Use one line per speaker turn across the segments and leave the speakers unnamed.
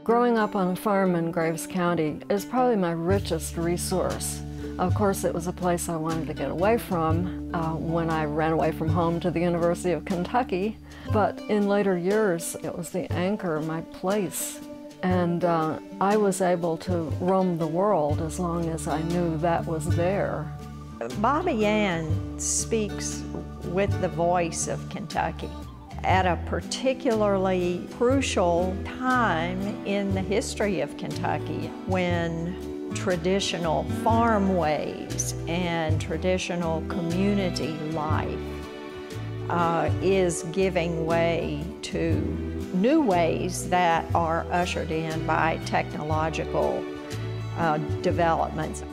Growing up on a farm in Graves County is probably my richest resource. Of course, it was a place I wanted to get away from when I ran away from home to the University of Kentucky. But in later years, it was the anchor, my place. And I was able to roam the world as long as I knew that was there.
Bobbie Ann speaks with the voice of Kentucky at a particularly crucial time in the history of Kentucky when traditional farm ways and traditional community life is giving way to new ways that are ushered in by technological developments.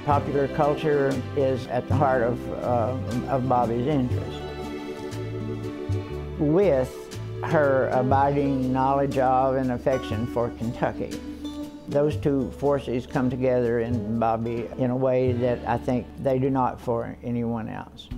Popular culture is at the heart of Bobbie's interest. With her abiding knowledge of and affection for Kentucky, those two forces come together in Bobbie in a way that I think they do not for anyone else.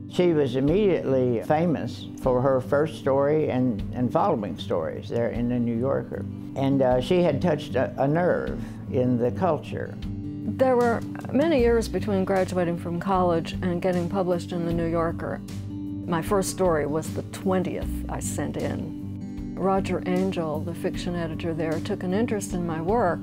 She was immediately famous for her first story and following stories there in the New Yorker. And she had touched a nerve in the culture.
There were many years between graduating from college and getting published in the New Yorker. My first story was the 20th I sent in. Roger Angell, the fiction editor there, took an interest in my work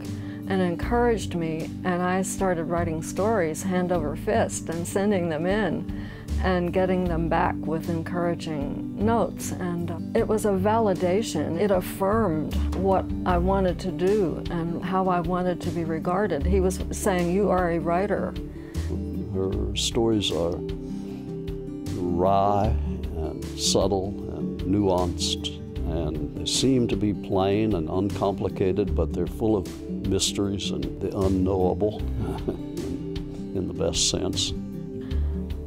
and encouraged me, and I started writing stories hand over fist and sending them in and getting them back with encouraging notes. And it was a validation. It affirmed what I wanted to do and how I wanted to be regarded. He was saying, "You are a writer."
Her stories are wry and subtle and nuanced, and they seem to be plain and uncomplicated, but they're full of mysteries and the unknowable in the best sense.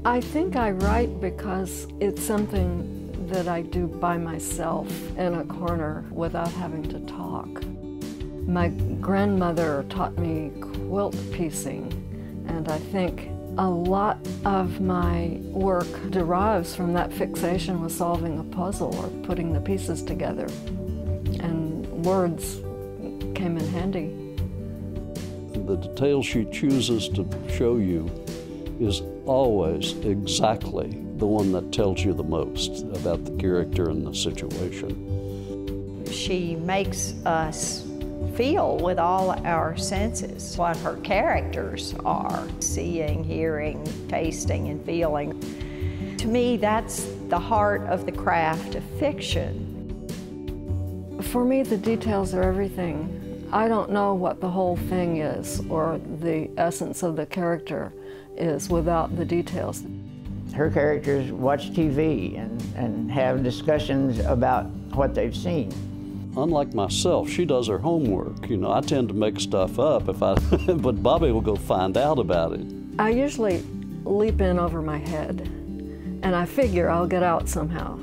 I think I write because it's something that I do by myself in a corner without having to talk. My grandmother taught me quilt piecing, and I think a lot of my work derives from that fixation with solving a puzzle or putting the pieces together, and words came in handy.
The detail she chooses to show you is always exactly the one that tells you the most about the character and the situation.
She makes us feel with all our senses what her characters are, seeing, hearing, tasting, and feeling. To me, that's the heart of the craft of fiction.
For me, the details are everything. I don't know what the whole thing is or the essence of the character is without the details.
Her characters watch TV and have discussions about what they've seen.
Unlike myself, she does her homework. You know, I tend to make stuff up but Bobbie will go find out about it.
I usually leap in over my head, and I figure I'll get out somehow.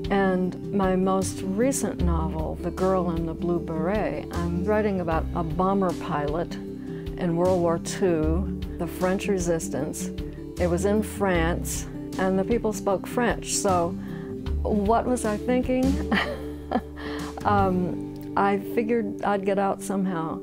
And my most recent novel, The Girl in the Blue Beret, I'm writing about a bomber pilot in World War II, the French resistance. It was in France, and the people spoke French. So what was I thinking? I figured I'd get out somehow.